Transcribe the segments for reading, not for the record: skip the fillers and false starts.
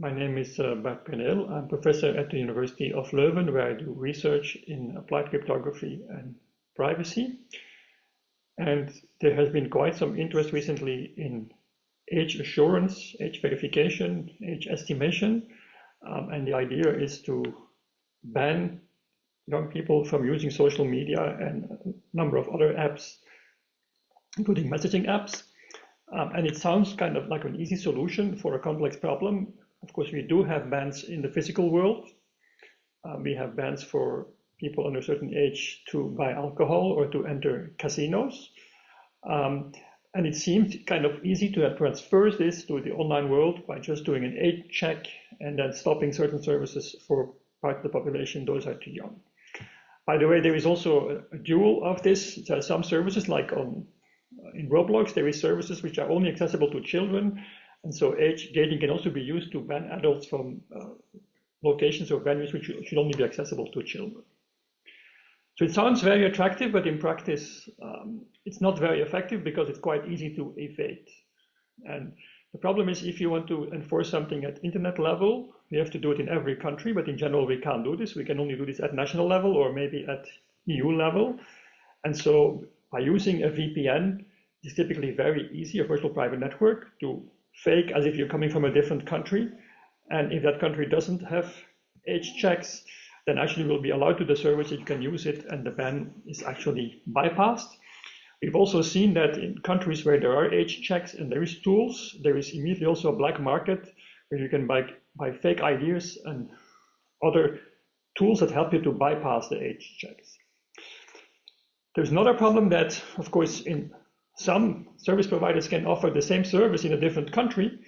My name is Bart Preneel. I'm professor at the University of Leuven, where I do research in applied cryptography and privacy. And there has been quite some interest recently in age assurance, age verification, age estimation. And the idea is to ban young people from using social media and a number of other apps, including messaging apps. And it sounds kind of like an easy solution for a complex problem. Of course, we do have bans in the physical world. We have bans for people under a certain age to buy alcohol or to enter casinos. And it seems kind of easy to transfer this to the online world by just doing an age check and then stopping certain services for part of the population. Those are too young. By the way, there is also a dual of this. There are some services like in Roblox, there is services which are only accessible to children. And so age gating can also be used to ban adults from locations or venues which should only be accessible to children. So it sounds very attractive, but in practice, it's not very effective because it's quite easy to evade. And the problem is if you want to enforce something at internet level, you have to do it in every country, but in general, we can't do this. We can only do this at national level or maybe at EU level. And so by using a VPN, it's typically very easy, a virtual private network, to fake as if you're coming from a different country. And if that country doesn't have age checks, then actually will be allowed to the service that you can use it and the ban is actually bypassed. We've also seen that in countries where there are age checks and there is tools, there is immediately also a black market where you can buy fake IDs and other tools that help you to bypass the age checks. There's another problem that, of course, in some service providers can offer the same service in a different country,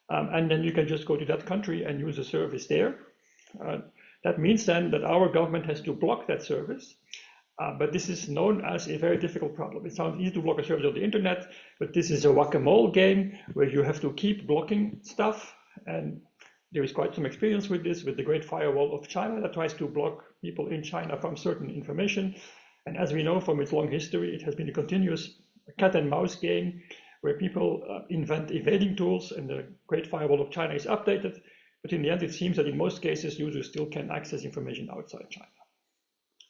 and then you can just go to that country and use a service there. That means then that our government has to block that service, but this is known as a very difficult problem. It sounds easy to block a service on the internet, but this is a whack-a-mole game where you have to keep blocking stuff, and there is quite some experience with this, with the Great Firewall of China that tries to block people in China from certain information. And as we know from its long history, it has been a continuous cat and mouse game where people invent evading tools and the Great Firewall of China is updated. But in the end, it seems that in most cases, users still can access information outside China.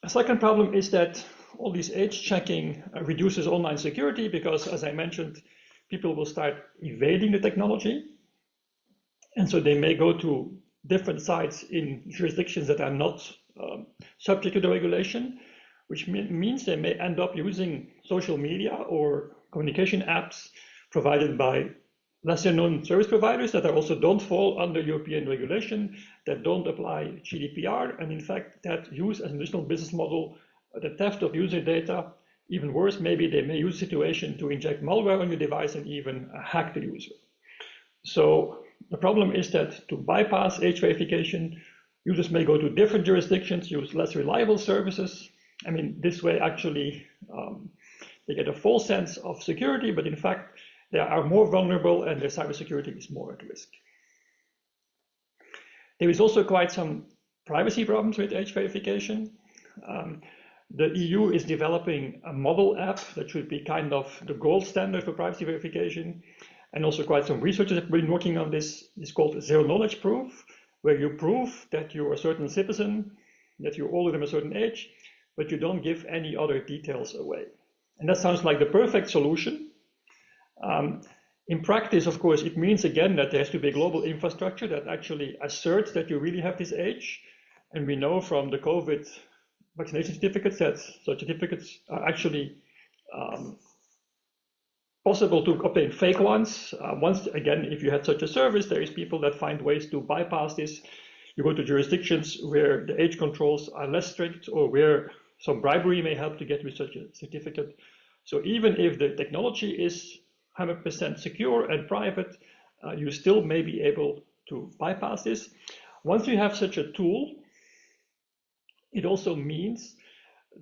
A second problem is that all this age checking reduces online security because, as I mentioned, people will start evading the technology. And so they may go to different sites in jurisdictions that are not subject to the regulation, which means they may end up using social media or communication apps provided by lesser known service providers that also don't fall under European regulation, that don't apply GDPR, and in fact, that use as an additional business model the theft of user data. Even worse, maybe they may use the situation to inject malware on your device and even hack the user. So the problem is that to bypass age verification, users may go to different jurisdictions, use less reliable services. I mean, this way actually they get a false sense of security, but in fact, they are more vulnerable and their cybersecurity is more at risk. There is also quite some privacy problems with age verification. The EU is developing a model app that should be kind of the gold standard for privacy verification. And also quite some researchers have been working on this. It's called zero knowledge proof, where you prove that you're a certain citizen, that you're older than a certain age, but you don't give any other details away. And that sounds like the perfect solution. In practice, of course, it means again that there has to be a global infrastructure that actually asserts that you really have this age. And we know from the COVID vaccination certificates that such certificates are actually possible to obtain fake ones. Once again, if you had such a service, there is people that find ways to bypass this. You go to jurisdictions where the age controls are less strict or where some bribery may help to get with such a certificate. So even if the technology is 100% secure and private, you still may be able to bypass this. Once you have such a tool, it also means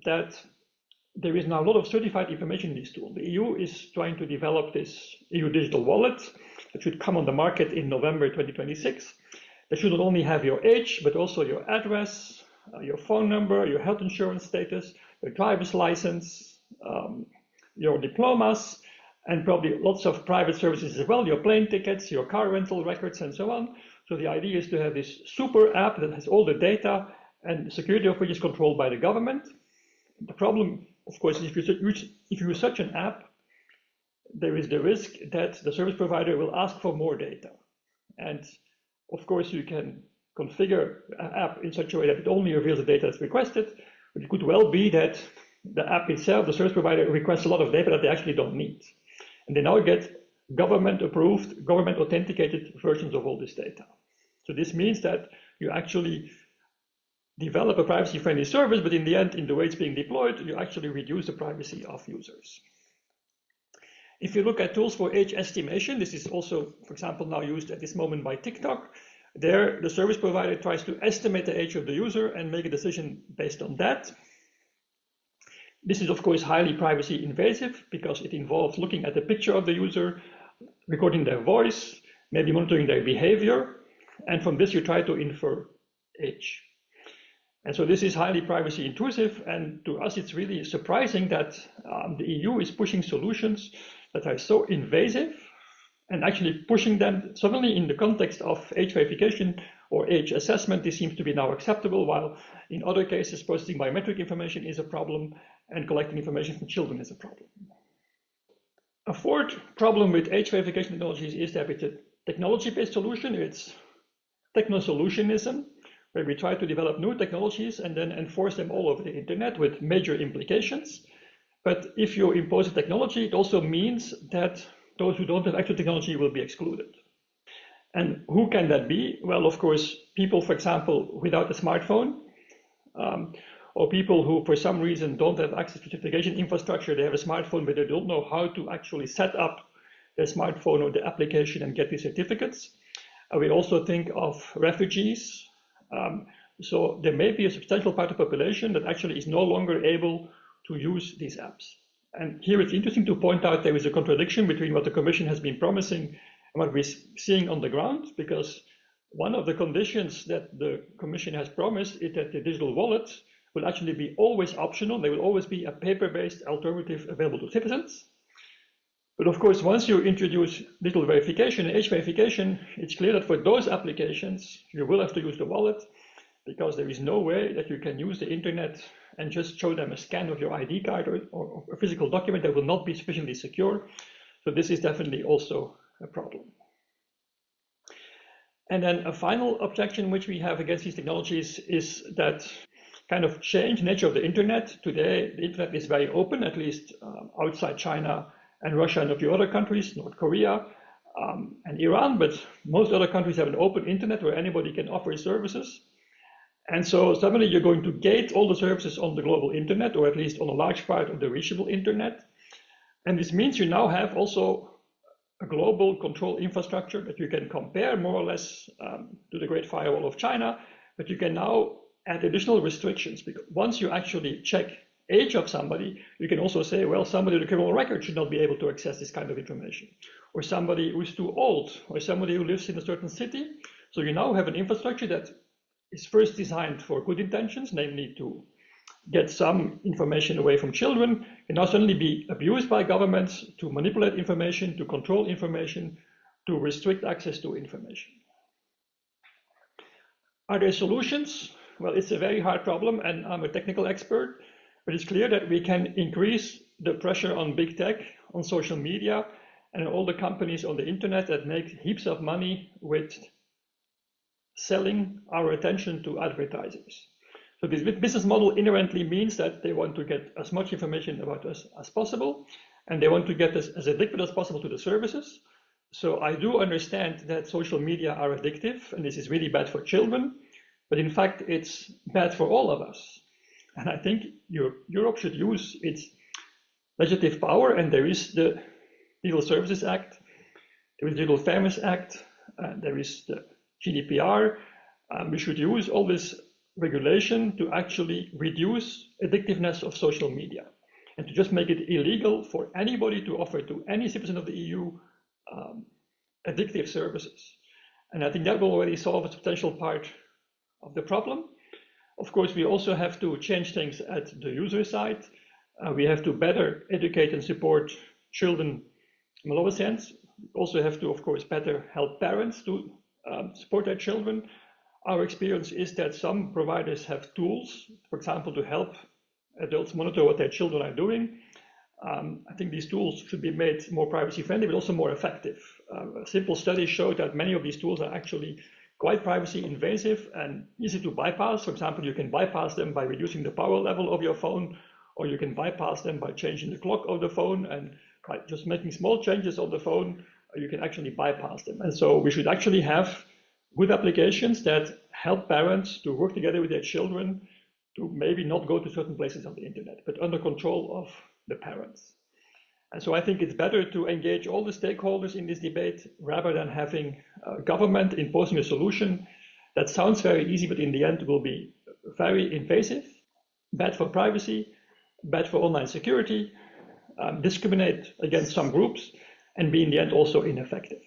that there is now a lot of certified information in this tool. The EU is trying to develop this EU digital wallet that should come on the market in November 2026. That should not only have your age, but also your address, your phone number, your health insurance status, your driver's license, your diplomas, and probably lots of private services as well, your plane tickets, your car rental records, and so on. So the idea is to have this super app that has all the data and the security of which is controlled by the government. The problem, of course, is if you use such an app, there is the risk that the service provider will ask for more data. And of course, you can configure an app in such a way that it only reveals the data that's requested, but it could well be that the app itself, the service provider, requests a lot of data that they actually don't need. And they now get government-approved, government-authenticated versions of all this data. So this means that you actually develop a privacy-friendly service, but in the end, in the way it's being deployed, you actually reduce the privacy of users. If you look at tools for age estimation, this is also, for example, now used at this moment by TikTok. There, the service provider tries to estimate the age of the user and make a decision based on that. This is, of course, highly privacy invasive because it involves looking at the picture of the user, recording their voice, maybe monitoring their behavior, and from this you try to infer age. And so this is highly privacy intrusive, and to us it's really surprising that the EU is pushing solutions that are so invasive and actually pushing them suddenly in the context of age verification or age assessment. This seems to be now acceptable, while in other cases processing biometric information is a problem and collecting information from children is a problem. A fourth problem with age verification technologies is that it's a technology-based solution. It's techno-solutionism, where we try to develop new technologies and then enforce them all over the internet with major implications. But if you impose a technology, it also means that those who don't have actual technology will be excluded. And who can that be? Well, of course, people, for example, without a smartphone, or people who for some reason don't have access to certification infrastructure. They have a smartphone, but they don't know how to actually set up their smartphone or the application and get the certificates. We also think of refugees. So there may be a substantial part of the population that actually is no longer able to use these apps. And here it's interesting to point out there is a contradiction between what the Commission has been promising and what we're seeing on the ground, because one of the conditions that the Commission has promised is that the digital wallet will actually be always optional. There will always be a paper-based alternative available to citizens. But of course, once you introduce digital verification and age verification, it's clear that for those applications, you will have to use the wallet, because there is no way that you can use the internet and just show them a scan of your ID card or a physical document that will not be sufficiently secure. So this is definitely also a problem. And then a final objection which we have against these technologies is that kind of change nature of the internet. Today, the internet is very open, at least outside China and Russia and a few other countries, North Korea and Iran, but most other countries have an open internet where anybody can offer services. And so suddenly you're going to gate all the services on the global internet, or at least on a large part of the reachable internet. And this means you now have also a global control infrastructure that you can compare more or less to the Great Firewall of China, but you can now add additional restrictions, because once you actually check age of somebody, you can also say, well, somebody with a criminal record should not be able to access this kind of information, or somebody who's too old, or somebody who lives in a certain city. So you now have an infrastructure that is first designed for good intentions, namely to get some information away from children, can now suddenly be abused by governments to manipulate information, to control information, to restrict access to information. Are there solutions? Well, it's a very hard problem, and I'm a technical expert, but it's clear that we can increase the pressure on big tech, on social media, and all the companies on the internet that make heaps of money with selling our attention to advertisers. So this business model inherently means that they want to get as much information about us as possible, and they want to get us as addicted as possible to the services. So I do understand that social media are addictive, and this is really bad for children, but in fact, it's bad for all of us. And I think Europe should use its legislative power, and there is the Digital Services Act, there is the Digital Fairness Act, there is the GDPR. We should use all this regulation to actually reduce addictiveness of social media and to just make it illegal for anybody to offer to any citizen of the EU addictive services. And I think that will already solve a substantial part of the problem. Of course, we also have to change things at the user side. We have to better educate and support children in adolescents. We also have to, of course, better help parents to support their children. Our experience is that some providers have tools, for example, to help adults monitor what their children are doing. I think these tools should be made more privacy friendly, but also more effective. A simple study showed that many of these tools are actually quite privacy invasive and easy to bypass. For example, you can bypass them by reducing the power level of your phone, or you can bypass them by changing the clock of the phone, and by just making small changes on the phone, you can actually bypass them. And so we should actually have good applications that help parents to work together with their children to maybe not go to certain places on the internet, but under control of the parents. And so I think it's better to engage all the stakeholders in this debate rather than having government imposing a solution that sounds very easy, but in the end will be very invasive, bad for privacy, bad for online security, discriminate against some groups, and be in the end also ineffective.